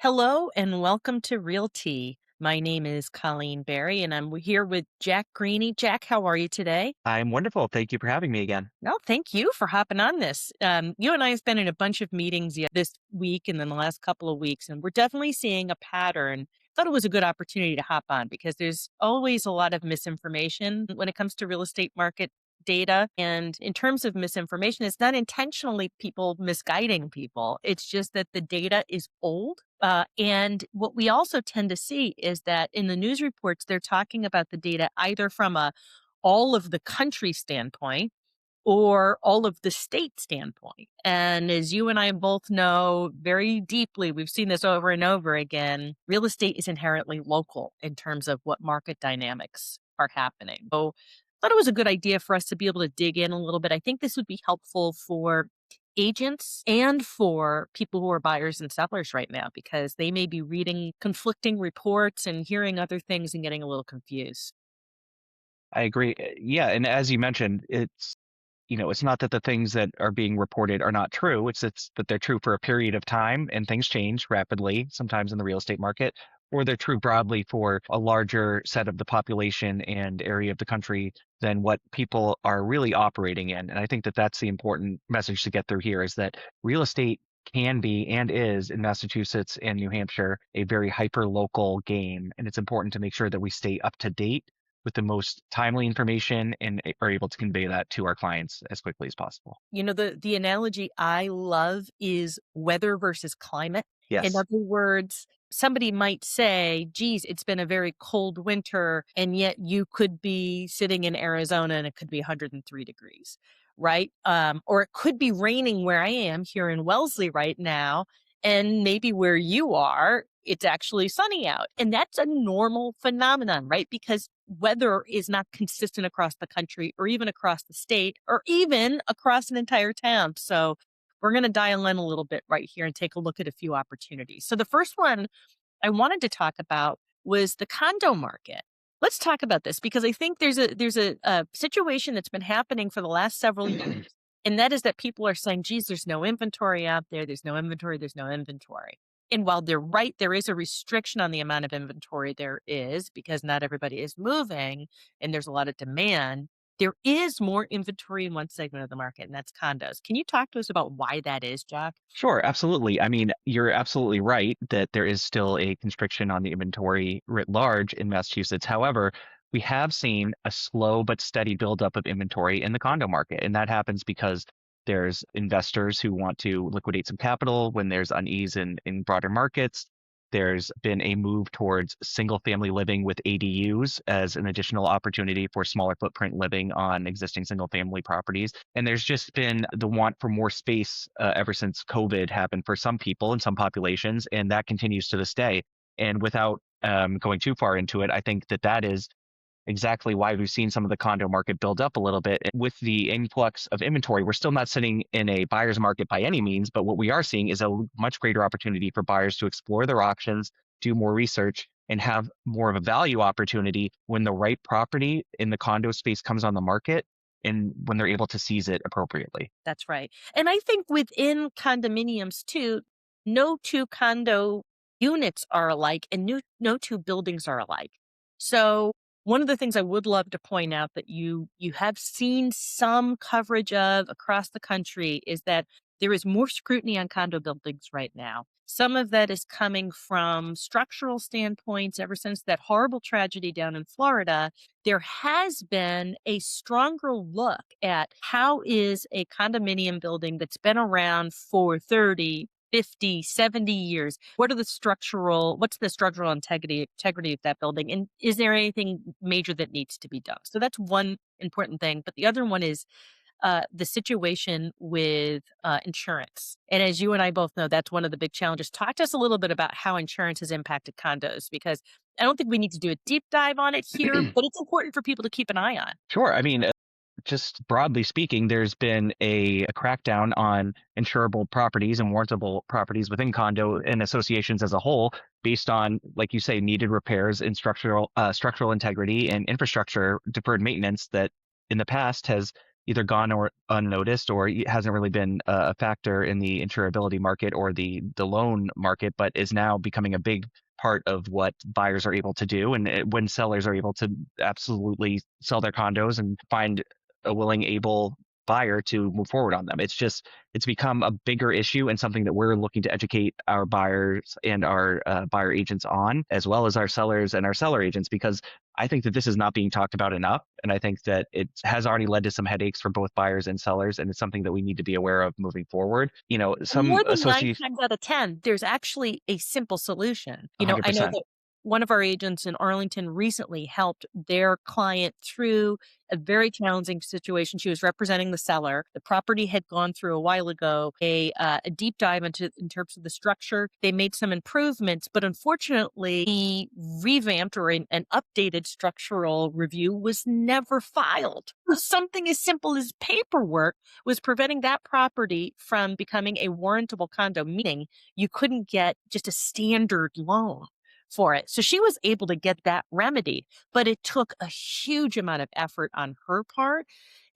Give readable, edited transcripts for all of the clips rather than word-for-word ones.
Hello and welcome to Realty. My name is Colleen Berry and I'm here with Jack Greaney. Jack, how are you today? I'm wonderful. Thank you for having me again. No, thank you for hopping on this. You and I have been in a bunch of meetings this week and then the last couple of weeks, and we're definitely seeing a pattern. Thought it was a good opportunity to hop on because there's always a lot of misinformation when it comes to real estate market data. And in terms of misinformation, it's not intentionally people misguiding people. It's just that the data is old. And what we also tend to see is that in the news reports, they're talking about the data either from a all of the country standpoint or all of the state standpoint. And as you and I both know very deeply, we've seen this over and over again, real estate is inherently local in terms of what market dynamics are happening. So I thought it was a good idea for us to be able to dig in a little bit. I think this would be helpful for agents and for people who are buyers and sellers right now because they may be reading conflicting reports and hearing other things and getting a little confused. I agree. Yeah, and as you mentioned, it's not that the things that are being reported are not true. It's that they're true for a period of time and things change rapidly, sometimes in the real estate market, or they're true broadly for a larger set of the population and area of the country than what people are really operating in. And I think that that's the important message to get through here is that real estate can be and is in Massachusetts and New Hampshire a very hyper local game. And it's important to make sure that we stay up to date with the most timely information and are able to convey that to our clients as quickly as possible. You know, the analogy I love is weather versus climate. In Yes. other words, somebody might say, geez, it's been a very cold winter, and yet you could be sitting in Arizona and it could be 103 degrees, right? Or it could be raining where I am here in Wellesley right now, and maybe where you are, it's actually sunny out. And that's a normal phenomenon, right? Because weather is not consistent across the country or even across the state or even across an entire town. So we're going to dial in a little bit right here and take a look at a few opportunities. So the first one I wanted to talk about was the condo market. Let's talk about this because I think there's a situation that's been happening for the last several years, and that is that people are saying, "Geez, there's no inventory out there. There's no inventory. There's no inventory." And while they're right, there is a restriction on the amount of inventory there is because not everybody is moving, and there's a lot of demand. There is more inventory in one segment of the market, and that's condos. Can you talk to us about why that is, Jack? Sure, absolutely. I mean, you're absolutely right that there is still a constriction on the inventory writ large in Massachusetts. However, we have seen a slow but steady buildup of inventory in the condo market. And that happens because there's investors who want to liquidate some capital when there's unease in broader markets. There's been a move towards single family living with ADUs as an additional opportunity for smaller footprint living on existing single family properties. And there's just been the want for more space ever since COVID happened for some people and some populations, and that continues to this day. And without going too far into it, I think that that is exactly why we've seen some of the condo market build up a little bit. With the influx of inventory, we're still not sitting in a buyer's market by any means, but what we are seeing is a much greater opportunity for buyers to explore their options, do more research, and have more of a value opportunity when the right property in the condo space comes on the market and when they're able to seize it appropriately. That's right. And I think within condominiums too, no two condo units are alike and no two buildings are alike. So one of the things I would love to point out that you have seen some coverage of across the country is that there is more scrutiny on condo buildings right now. Some of that is coming from structural standpoints ever since that horrible tragedy down in Florida. There has been a stronger look at how is a condominium building that's been around for 30, 50, 70 years. What's the structural integrity of that building? And is there anything major that needs to be done? So that's one important thing. But the other one is the situation with insurance. And as you and I both know, that's one of the big challenges. Talk to us a little bit about how insurance has impacted condos, because I don't think we need to do a deep dive on it here, but it's important for people to keep an eye on. Sure. I mean, just broadly speaking, there's been a crackdown on insurable properties and warrantable properties within condo and associations as a whole, based on, like you say, needed repairs in structural integrity and infrastructure deferred maintenance that in the past has either gone or unnoticed, or it hasn't really been a factor in the insurability market or the loan market, but is now becoming a big part of what buyers are able to do. And when sellers are able to absolutely sell their condos and find a willing, able buyer to move forward on them. It's become a bigger issue and something that we're looking to educate our buyers and our buyer agents on, as well as our sellers and our seller agents, because I think that this is not being talked about enough. And I think that it has already led to some headaches for both buyers and sellers. And it's something that we need to be aware of moving forward. And Some more than 9 associations, times out of 10, there's actually a simple solution. I know 100%. that one of our agents in Arlington recently helped their client through a very challenging situation. She was representing the seller. The property had gone through a while ago a deep dive in terms of the structure. They made some improvements, but unfortunately, the revamped or an updated structural review was never filed. Something as simple as paperwork was preventing that property from becoming a warrantable condo, meaning you couldn't get just a standard loan for it. So she was able to get that remedy, but it took a huge amount of effort on her part.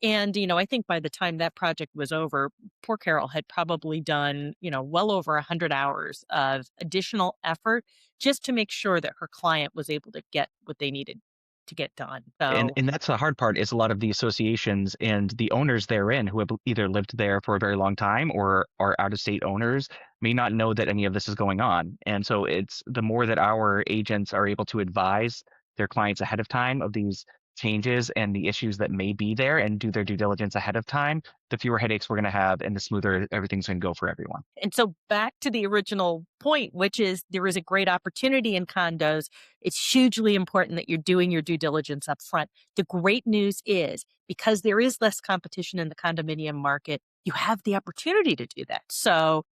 And, I think by the time that project was over, poor Carol had probably done, well over 100 hours of additional effort just to make sure that her client was able to get what they needed to get done. So And that's the hard part is a lot of the associations and the owners therein who have either lived there for a very long time or are out of state owners may not know that any of this is going on. And so it's the more that our agents are able to advise their clients ahead of time of these changes and the issues that may be there and do their due diligence ahead of time, the fewer headaches we're going to have and the smoother everything's going to go for everyone. And so back to the original point, which is there is a great opportunity in condos. It's hugely important that you're doing your due diligence up front. The great news is because there is less competition in the condominium market, you have the opportunity to do that. So,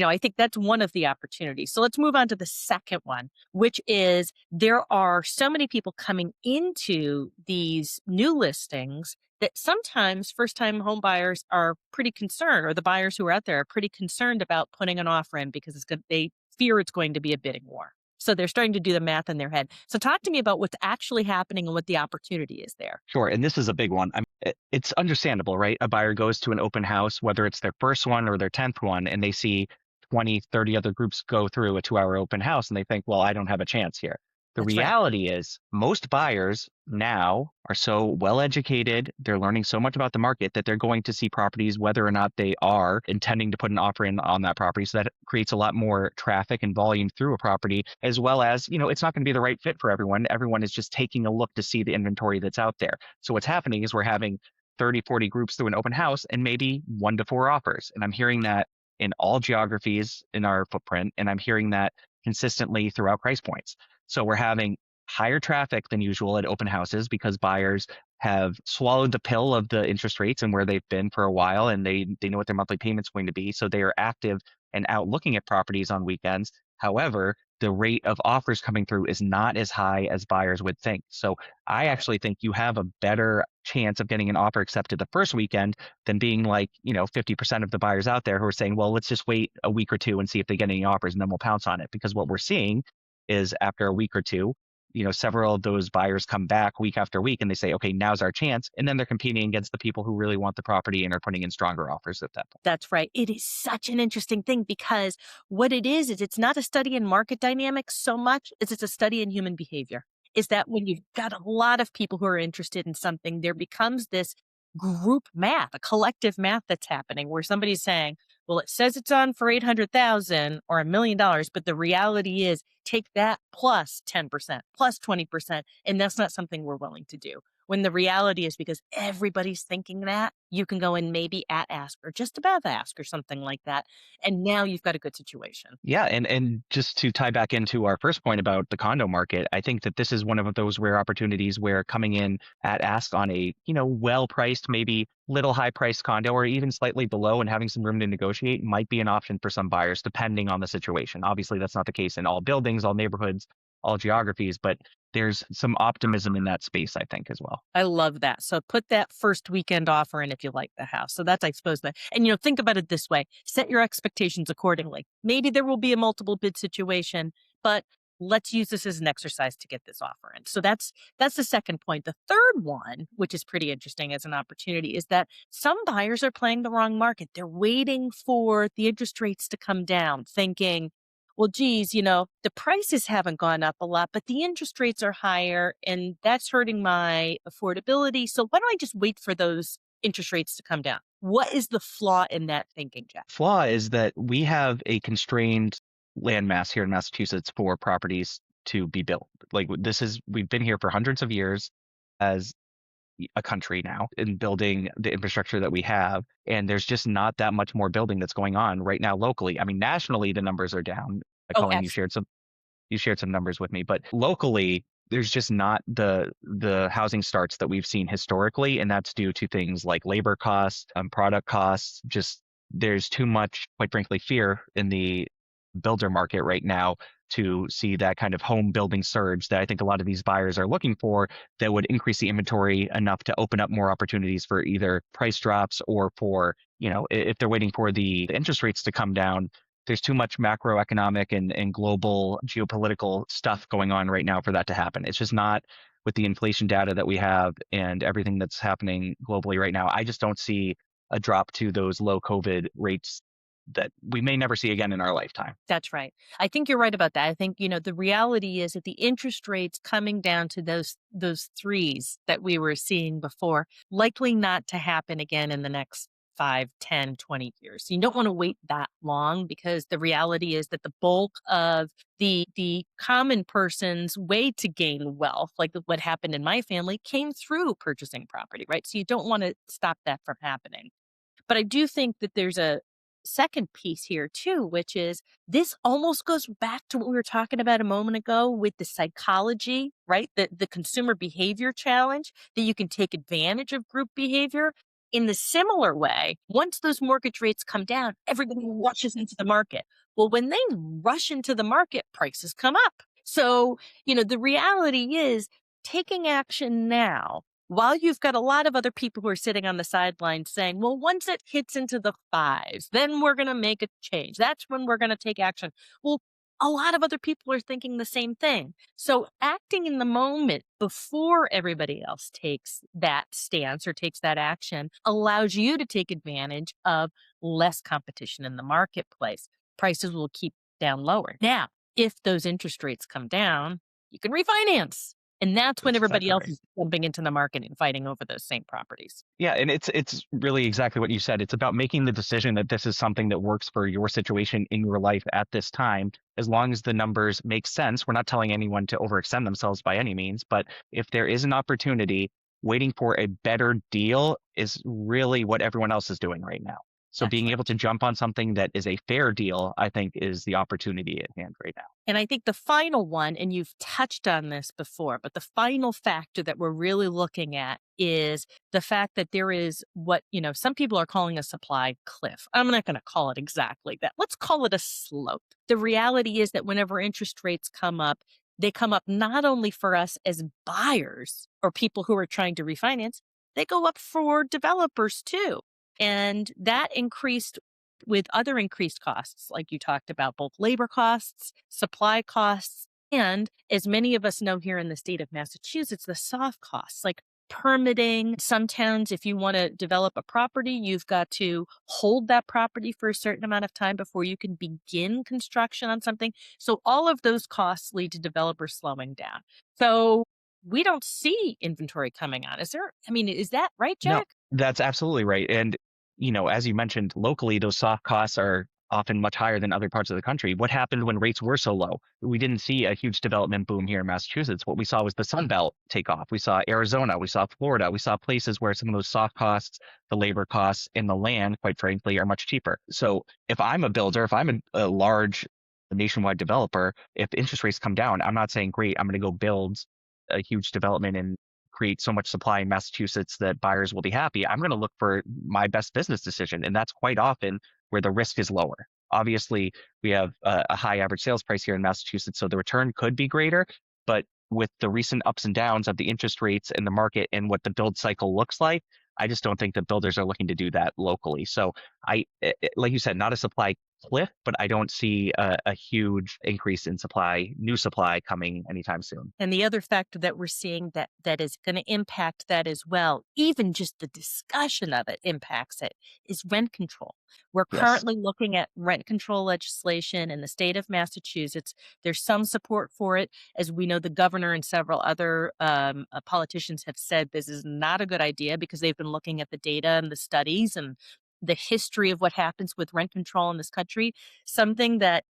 I think that's one of the opportunities. So let's move on to the second one, which is there are so many people coming into these new listings that sometimes first time home buyers are pretty concerned, or the buyers who are out there are pretty concerned about putting an offer in because they fear it's going to be a bidding war. So they're starting to do the math in their head. So talk to me about what's actually happening and what the opportunity is there. Sure. And this is a big one. It's understandable, right? A buyer goes to an open house, whether it's their first one or their 10th one, and they see 20, 30 other groups go through a 2 hour open house and they think, well, I don't have a chance here. The That's right. reality is most buyers now are so well educated, they're learning so much about the market that they're going to see properties whether or not they are intending to put an offer in on that property. So that creates a lot more traffic and volume through a property, as well as, it's not going to be the right fit for everyone. Everyone is just taking a look to see the inventory that's out there. So what's happening is we're having 30, 40 groups through an open house and maybe 1 to 4 offers. And I'm hearing that in all geographies in our footprint. And I'm hearing that consistently throughout price points. So we're having higher traffic than usual at open houses because buyers have swallowed the pill of the interest rates and where they've been for a while, and they know what their monthly payment's going to be. So they are active and out looking at properties on weekends. However, the rate of offers coming through is not as high as buyers would think. So I actually think you have a better chance of getting an offer accepted the first weekend than being like, 50% of the buyers out there who are saying, well, let's just wait a week or two and see if they get any offers and then we'll pounce on it. Because what we're seeing is after a week or two, several of those buyers come back week after week and they say, okay, now's our chance. And then they're competing against the people who really want the property and are putting in stronger offers at that point. That's right. It is such an interesting thing because what it is it's not a study in market dynamics so much as it's a study in human behavior. Is that when you've got a lot of people who are interested in something, there becomes this group math, a collective math that's happening where somebody's saying, well, it says it's on for 800,000 or $1 million, but the reality is take that plus 10%, plus 20%. And that's not something we're willing to do. When the reality is because everybody's thinking that, you can go in maybe at ask or just above ask or something like that. And now you've got a good situation. Yeah, and just to tie back into our first point about the condo market, I think that this is one of those rare opportunities where coming in at ask on a, well-priced, maybe little high-priced condo or even slightly below and having some room to negotiate might be an option for some buyers depending on the situation. Obviously, that's not the case in all buildings, all neighborhoods, all geographies, but there's some optimism in that space, I think, as well. I love that. So put that first weekend offer in if you like the house. So that's, I suppose, that. And, think about it this way, set your expectations accordingly. Maybe there will be a multiple bid situation, but let's use this as an exercise to get this offer in. So that's the second point. The third one, which is pretty interesting as an opportunity, is that some buyers are playing the wrong market. They're waiting for the interest rates to come down, thinking, well, geez, the prices haven't gone up a lot, but the interest rates are higher and that's hurting my affordability. So why don't I just wait for those interest rates to come down? What is the flaw in that thinking, Jack? Flaw is that we have a constrained land mass here in Massachusetts for properties to be built. Like we've been here for hundreds of years as a country now in building the infrastructure that we have. And there's just not that much more building that's going on right now locally. I mean, nationally, the numbers are down. Oh, Colleen, you shared some numbers with me, but locally, there's just not the housing starts that we've seen historically, and that's due to things like labor costs, product costs. Just there's too much, quite frankly, fear in the builder market right now to see that kind of home building surge that I think a lot of these buyers are looking for that would increase the inventory enough to open up more opportunities for either price drops or for, if they're waiting for the interest rates to come down. There's too much macroeconomic and global geopolitical stuff going on right now for that to happen. It's just not with the inflation data that we have and everything that's happening globally right now. I just don't see a drop to those low COVID rates that we may never see again in our lifetime. that's right. I think you're right about that. I think, the reality is that the interest rates coming down to those threes that we were seeing before, likely not to happen again in the next 5, 10, 20 years. You don't want to wait that long because the reality is that the bulk of the common person's way to gain wealth, like what happened in my family, came through purchasing property, right? So you don't want to stop that from happening. But I do think that there's a second piece here too, which is this almost goes back to what we were talking about a moment ago with the psychology, right? The consumer behavior challenge that you can take advantage of group behavior. In the similar way, once those mortgage rates come down, everybody rushes into the market. Well, when they rush into the market, prices come up. So, the reality is taking action now while you've got a lot of other people who are sitting on the sidelines saying, well, once it hits into the fives, then we're going to make a change. That's when we're going to take action. Well, a lot of other people are thinking the same thing. So acting in the moment before everybody else takes that stance or takes that action allows you to take advantage of less competition in the marketplace. Prices will keep down lower. Now, if those interest rates come down, you can refinance. And that's when That's everybody exactly else right. is jumping into the market and fighting over those same properties. Yeah, and it's really exactly what you said. It's about making the decision that this is something that works for your situation in your life at this time. As long as the numbers make sense, we're not telling anyone to overextend themselves by any means, but if there is an opportunity, waiting for a better deal is really what everyone else is doing right now. So That's being able right. to jump on something that is a fair deal, I think, is the opportunity at hand right now. And I think the final one, and you've touched on this before, but the final factor that we're really looking at is the fact that there is what, some people are calling a supply cliff. I'm not going to call it exactly that. Let's call it a slope. The reality is that whenever interest rates come up, they come up not only for us as buyers or people who are trying to refinance, they go up for developers too. And that increased with other increased costs, like you talked about, both labor costs, supply costs, and as many of us know here in the state of Massachusetts, the soft costs like permitting. Some towns, if you want to develop a property, you've got to hold that property for a certain amount of time before you can begin construction on something. So all of those costs lead to developers slowing down. So we don't see inventory coming on. Is that right, No, Jack? that's absolutely right. And, as you mentioned, locally, those soft costs are often much higher than other parts of the country. What happened when rates were so low? We didn't see a huge development boom here in Massachusetts. What we saw was the Sun Belt take off. We saw Arizona, we saw Florida, we saw places where some of those soft costs, the labor costs, and the land, quite frankly, are much cheaper. So if I'm a builder, if I'm a large nationwide developer, if interest rates come down, I'm not saying, great, I'm going to go build a huge development and create so much supply in Massachusetts that buyers will be happy. I'm going to look for my best business decision. And that's quite often where the risk is lower. Obviously, we have a high average sales price here in Massachusetts, so the return could be greater. But with the recent ups and downs of the interest rates in the market and what the build cycle looks like, I just don't think that builders are looking to do that locally. So like you said, not a supply cliff, but I don't see a huge increase in supply, new supply coming anytime soon. And the other factor that we're seeing that is going to impact that as well, even just the discussion of it impacts it, is rent control. We're Yes. currently looking at rent control legislation in the state of Massachusetts. There's some support for it. As we know, the governor and several other politicians have said this is not a good idea because they've been looking at the data and the studies and the history of what happens with rent control in this country. Something that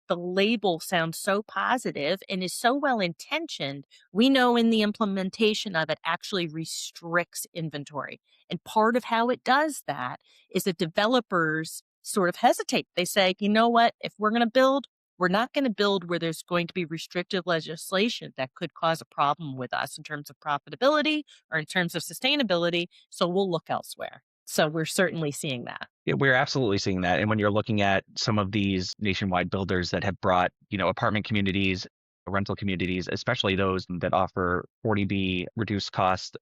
the label sounds so positive and is so well intentioned, we know in the implementation of it actually restricts inventory. And part of how it does that is that developers sort of hesitate. They say, you know what, if we're going to build, we're not going to build where there's going to be restrictive legislation that could cause a problem with us in terms of profitability or in terms of sustainability. So we'll look elsewhere. So we're certainly seeing that. Yeah, we're absolutely seeing that. And when you're looking at some of these nationwide builders that have brought, apartment communities, rental communities, especially those that offer 40B reduced cost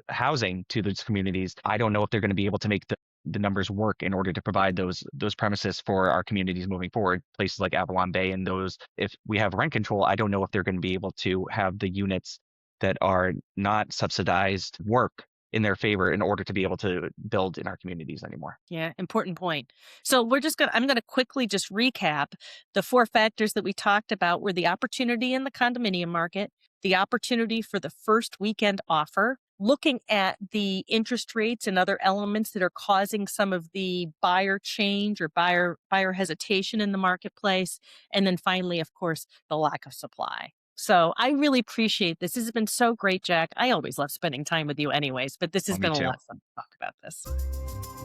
housing to those communities, I don't know if they're going to be able to make the numbers work in order to provide those premises for our communities moving forward. Places like Avalon Bay and those, if we have rent control, I don't know if they're going to be able to have the units that are not subsidized work in their favor in order to be able to build in our communities anymore. Yeah, important point. So I'm gonna quickly just recap the four factors that we talked about were the opportunity in the condominium market, the opportunity for the first weekend offer, looking at the interest rates and other elements that are causing some of the buyer change or buyer hesitation in the marketplace, and then finally, of course, the lack of supply. So I really appreciate this. This has been so great, Jack. I always love spending time with you anyways, but this Oh, has me been a too. lot of fun to talk about this.